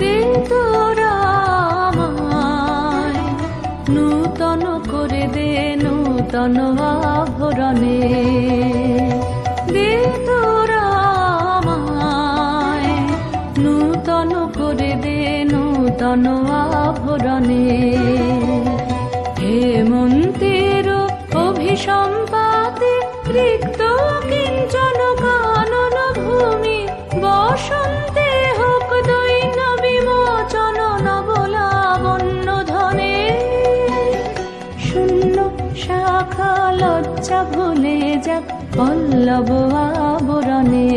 দে তোরা আমায় নূতন করে দে নূতন আভরণে, দে তোরা আমায় নূতন করে দে নূতন আভরণে। হেমন্তের অভিসম্পাতে রিক্ত কিঞ্চন কানন ভূমি, বসন্তে হোক দৈন্য বিমোচন নবলাবণ্য ধনে। শূন্য শাখা লজ্জা ভুলে যাক পল্লব আবরণে।